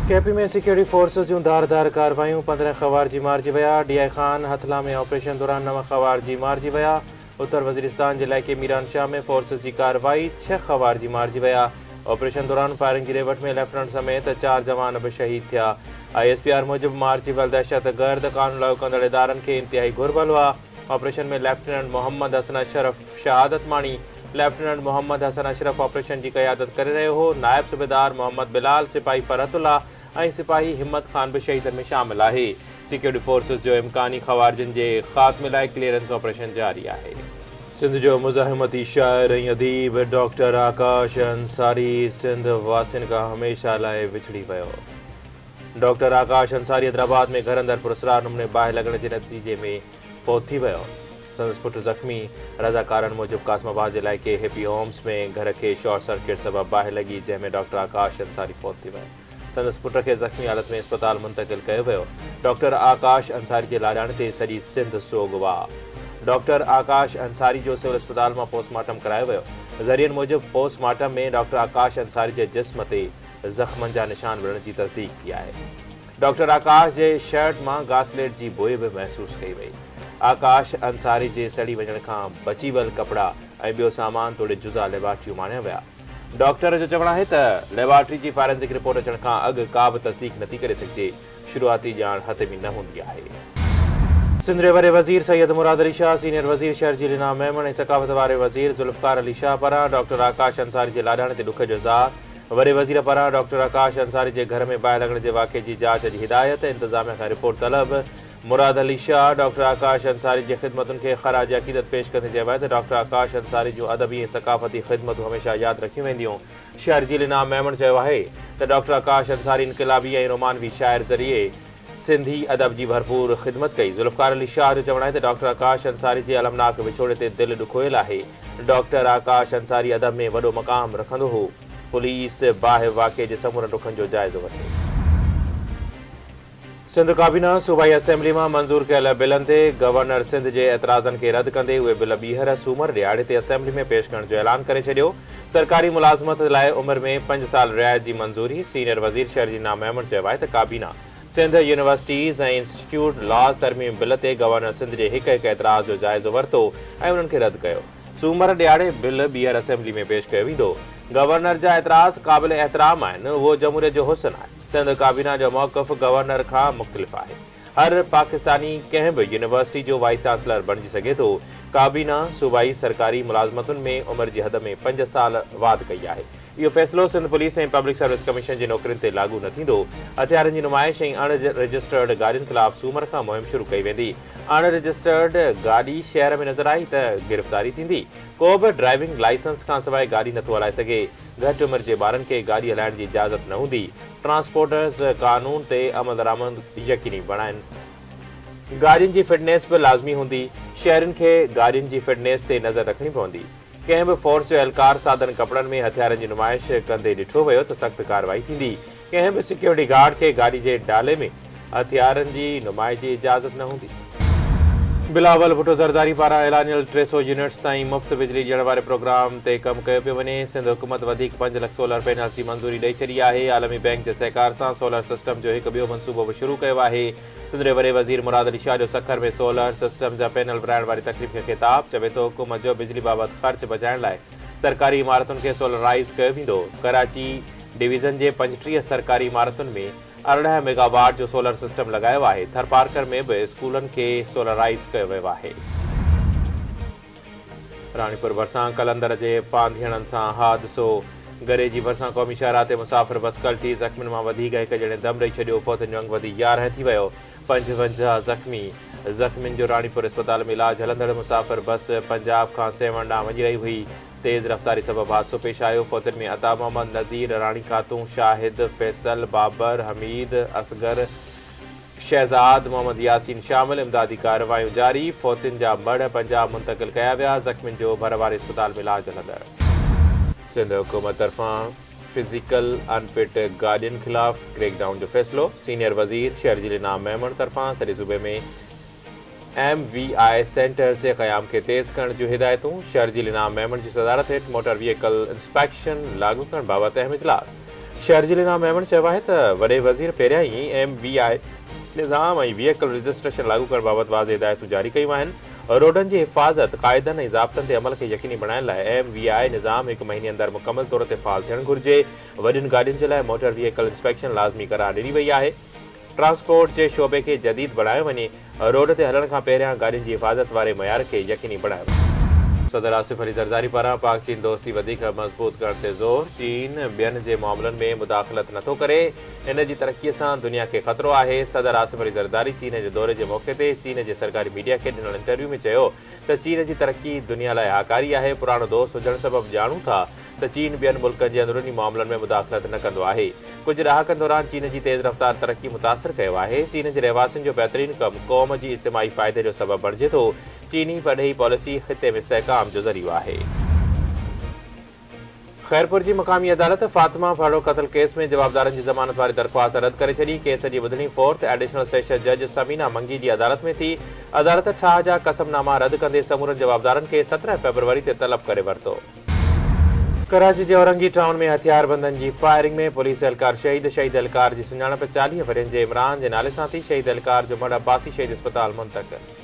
KP में security forces जूं धारदार कार्रवाइयूं 15 ख़वारिजी मारिजी विया। DI खान हथला में ऑपरेशन दौरान 9 ख़वारिजी मारिजी विया। उत्तर वज़ीरिस्तान जे इलाइक़े मीरान शाह में फोर्सेस जी कार्रवाई 6 ख़वारिजी मारिजी विया। ऑपरेशन दौरान फायरिंग जी रेवट में लेफ्टिनेंट समेत 4 जवान बि शहीद थिया। ISPR मूजिब मारिजी वियल दहशतगर्द कानून लागू कंदड़ इदारनि खे इंतिहाई घुर्बल हुआ। ऑपरेशन में लेफ्टिनेंट मोहम्मद हसन अशरफ शहादत माणी। लेफ्टिनेंट मोहम्मद हसन अशरफ ऑपरेशन की क़यादत करे रहियो हो। नायब सूबेदार मोहम्मद बिलाल, सिपाही फरहतुल्ला ऐं सिपाही हिम्मत खान भी शहीदनि में शामिल आहे। सिक्योरिटी फोर्सेस जो इम्कानी ख़वारिजनि जे ख़ात्मे लाइ क्लीयरेंस ऑपरेशन जारी आहे। सिंध जो मुज़ाहिमती शाइर ऐं अदीब डॉक्टर आकाश अंसारी सिंध वासियुनि खां हमेशह लाइ विछड़ी वियो। डॉक्टर आकाश अंसारी हैदराबाद में घर अंदरि पुरस्रार नमूने बाहि लॻण जे नतीजे में फ़ौत थी वियो। संदसि पुटु ज़ख़्मी। रज़ाकारनि मूजिब कासमाबाद जे इलाइक़े हैप्पी होम्स में घर खे शॉर्ट सर्किट सबबि बाहि लॻी, जंहिंमें डॉक्टर आकाश अंसारी फ़ौत थी वियो। संदसि पुट खे ज़ख़्मी हालत में अस्पताल मुंतक़िल कयो वियो। डॉक्टर आकाश अंसारी जे लाॾाणे ते सॼी सिंध सोग हुआ। डॉक्टर आकाश अंसारी जो सिविल अस्पताल में पोस्टमार्टम करायो वियो। ज़रियनि मूजिब पोस्टमार्टम में डॉक्टर आकाश अंसारी जे जिस्म ते ज़ख़्मनि जा निशान मिलण जी तस्दीक थी आहे। डॉक्टर आकाश जे शर्ट में घासलेट की बोई भी महसूस कई वई। आकाश अंसारी जे सड़ी वञण खां बची वियल कपड़ा ऐं ॿियो सामान तोड़े जुज़ा लेबॉर्ट्री माणिया विया। डॉक्टर जो चवणु आहे त लेबॉर्ट्री की फॉरेंसिक रिपोर्ट अचण खां अॻु का भी तस्दीक नथी करे सघिजे। शुरूआती ॼाण हथ में न हूंदी आहे। सिंध जे वॾे वज़ीर सैयद मुराद अली शाह, सीनियर वज़ीर शहरजी लीना मेमन ऐं सकाफ़त वारे वज़ीर ज़ुल्फ़कार अली शाह पारां डॉक्टर आकाश अंसारी जे लाॾाणे ते ॾुख जो इज़हार। वॾे वज़ीर पारां डॉक्टर आकाश अंसारी जे घर में बाहि लॻण जे वाक़े जी जांच जी हिदायत। इंतज़ामिया खां रिपोर्ट तलब। मुराद अली शाह डॉक्टर आकाश अंसारी जी ख़िदमतुनि खे ख़राज अक़ीदत पेश कंदे चयो आहे त डॉक्टर आकाश अंसारी जूं अदबी ऐं सकाफ़ती ख़िदमतूं हमेशह यादि रखियूं वेंदियूं। शहरजी लीना मेमन चयो आहे त डॉक्टर आकाश अंसारी इनक़िलाबी ऐं रोमानवी शाइर ज़रिए सिंधी अदब जी भरपूर ख़िदमत कई। ज़ुल्फ़कार अली शाह जो चवणु आहे त डॉक्टर आकाश अंसारी जे अलमनाक विछोड़े ते दिलि ॾुखोयल आहे। डॉक्टर आकाश अंसारी अदब में वॾो मक़ाम रखंदो हो। पुलिस बाहि वाक़े जे समूरनि रुखनि जो जाइज़ो वठे। सिंध काबीना सूबाई असेंबली में मंज़ूर कयल बिलनि ते गवर्नर सिंध जे एतराज़नि खे रद्द कंदे उहे बिल ॿीहर सूमर ॾियारे ते असेंबली में पेश करण जो ऐलान करे छॾियो। सरकारी मुलाज़मत लाइ उमिरि में 5 साल रियायत जी मंज़ूरी। सीनियर वज़ीर शहरजी लीना मेमन चयो आहे त काबीना सिंध यूनिवर्सिटीज़ ऐं इंस्टीट्यूट लॉज तरमीम बिल ते गवर्नर सिंध जे हिक एतराज़ जो जाइज़ो वरितो ऐं उन्हनि खे रद्द कयो। सूमर ॾियारे बिल ॿीहर असेंबली में पेश कयो वेंदो। गवर्नर जा एतराज़ क़ाबिल एहतराम आहिनि, उहो जमहूरियत जो हुस्न आहे। सिंध काबीना जो मौक़िफ़ गवर्नर खां मुख़्तलिफ़ आहे। हर पाकिस्तानी कंहिं भी यूनिवर्सिटी जो वाइस चांसलर बणिजी सघे थो। काबीना सूबाई सरकारी मुलाज़मतुनि में उमिरि जी हद में 5 साल वाध कई आहे। इहो फ़ैसिलो सिंध पुलिस ऐं पब्लिक सर्विस कमीशन जी नौकरियुनि ते लागू न थींदो। हथियारनि जी नुमाइश ऐं अणरजिस्टर्ड गाॾियुनि ख़िलाफ़ सूमर खां मुहिम शुरू कई वेंदी। अणरजिस्टर्ड गाॾी शहर में नज़र आई त गिरफ़्तारी थींदी। को बि ड्राइविंग लाइसेंस खां सवाइ गाॾी नथो हलाए सघे। घटि उमिरि जे ॿारनि खे गाॾी हलाइण जी इजाज़त न हूंदी। ट्रांसपोर्टर्स कानून ते अमल दरामद यकीनी बणाइनि। गाॾियुनि जी फिटनेस बि लाज़मी हूंदी। शहरनि खे गाॾियुनि जी फिटनेस ते नज़र रखणी पवंदी। कंहिं बि फोर्स जो एहलकार साधन कपड़नि में हथियारनि जी नुमाइश कंदे ॾिठो वियो त सख़्त कार्रवाई थींदी। कंहिं बि सिक्योरिटी गार्ड खे गाॾी जे डाले में हथियारनि जी नुमाइश जी इजाज़त न हूंदी। बिलावल भुट्टो ज़रदारी पारां ऐलानियल 300 यूनिट्स ताईं मुफ़्त बिजली ॾियण वारे प्रोग्राम ते कमु कयो पियो वञे। सिंध हुकूमत वधीक 5 लाख सोलर पैनल्स जी मंज़ूरी ॾेई छॾी आहे। आलमी बैंक जे सहकार सां सोलर सिस्टम जो हिकु ॿियो मनसूबो बि शुरू कयो आहे। सिंध जे वॾे वज़ीर मुराद अली शाह जो सखर में सोलर सिस्टम जा पैनल विराइण वारी तकलीफ़ खे ख़िताब। चवे थो हुकूमत जो बिजली बाबति ख़र्च बचाइण लाइ सरकारी इमारतुनि खे सोलराइज़ कयो वेंदो। कराची डिवीज़न जे 35 सरकारी इमारतुनि में 18 मेगावाट जो सोलर सिस्टम लॻायो आहे। थरपारकर में बि स्कूलनि खे सोलराइज़ कयो वियो आहे। रानीपुर भरिसां कलंदर जे पांधियणनि सां हादिसो। गरे जी भरिसां क़ौमी शाहराह ते मुसाफ़िर बस कल्टी। ज़ख़्मियुनि मां वधीक हिकु ॼणे दम ॾेई छॾियो। फ़ौतुनि जो अंग वधी 11 थी वियो। 55 ज़ख़्मी। ज़ख़्मियुनि जो रानीपुर अस्पताल में इलाज हलंदड़ मुसाफ़िर बस पंजाब खां सेवण ॾांहुं वञी रही हुई। तेज़ रफ़्तारी सबबि हादसो पेश आयो। फ़ौतुनि में अता मोहम्मद, नज़ीर, रानी खातून, शाहिद, फैसल, बाबर, हमीद, असगर, शहज़ाद, मोहम्मद यासीन शामिल। इमदादी कार्रवाइयूं जारी। फ़ौतुनि जा मढ़ पंजाब मुंतक़िल कया विया। ज़ख़्मियुनि जो भर वारे अस्पताल में इलाज हलंदड़। सिंध हुकूमत तरफ़ां फिज़िकल अनफिट गार्डियन ख़िलाफ़ क्रैकडाउन जो फ़ैसिलो। सीनियर वज़ीर शहरजी लीना मेमन तरफ़ां सॼे सूबे में MVI सेंटर जे क़याम खे तेज़ करण जूं हिदायतूं। शहरजी लीना मेमन जी सदारत हेठि मोटर व्हीकल इंस्पेक्शन लागू करण बाबति अहम इजलास। शहर जे निज़ाम अहमद चयो आहे त वॾे वज़ीर पहिरियां ई MVI निज़ाम ऐं व्हीकल रजिस्ट्रेशन लागू करण बाबति वाज़े हिदायतूं जारी कयूं आहिनि। रोडनि जी हिफ़ाज़त क़ाइदनि ऐं ज़ाब्तनि ते अमल खे यकीनी बणाइण लाइ MVI निज़ाम 1 महीने अंदरि मुकमल तौर ते फ़ाल थियणु घुरिजे। वॾियुनि गाॾियुनि जे लाइ मोटर व्हीकल इंस्पेक्शन लाज़मी करार ॾिनी वई आहे। ट्रांसपोर्ट जे शोबे खे जदीद बणायो वञे। रोड ते हलण खां पहिरियां गाॾियुनि जी हिफ़ाज़त वारे मयार खे यकीनी बणायो वञे। सदर आसिफ अली ज़रदारी पारां पाक चीन दोस्ती वधीक मज़बूत करण ते ज़ोर। चीन ॿियनि जे मामलनि में मुदाख़लत नथो करे। इन जी तरक़ीअ सां दुनिया खे ख़तरो आहे। सदर आसिफ अली ज़रदारी चीन जे दौरे जे मौक़े ते चीन जे सरकारी मीडिया खे ॾिनल इंटरव्यू में चयो त चीन जी तरक़ी दुनिया लाइ हाकारी आहे। पुराणो दोस्त हुजण सबबि ॼाणूं था त चीन ॿियनि मुल्कनि जे अंदरूनी मामलनि में मुदाख़लत न कंदो आहे। कुझु ॾहाकनि दौरान चीन जी तेज़ रफ़्तार तरक़ी मुतासिर कयो आहे। चीन जे रहवासियुनि जो बहितरीन कमु क़ौम जी इज्तिमाही फ़ाइदे जो सबबु बणिजे थो। चीनी पढ़ई पॉलिसी ख़िते में इस्तेहकाम जो ज़रियो आहे। खैरपुर जी मक़ामी अदालत फातिमा फाड़ो क़त्ल केस में जवाबदारनि जी ज़मानत वारी दरख़्वास्त रद्द करे छॾी। केस जी ॿुधणी 4th एडिशनल सेशन जज समीना मंगी जी अदालत में थी। अदालत ठाह जा कसमनामा रद्द कंदे समूरनि जवाबदारनि खे 17 फ़रवरी ते तलब करे वरितो। कराची जे औरंगी टाउन में हथियारबंदनि जी फायरिंग में पुलिस एहलकार शहीद एहलकार जी सुञाणप 40 वरियनि जे इमरान जे नाले सां थी। शहीद एहलकार जो मड अब्बासी शहीद अस्पताल मुंतक़िल।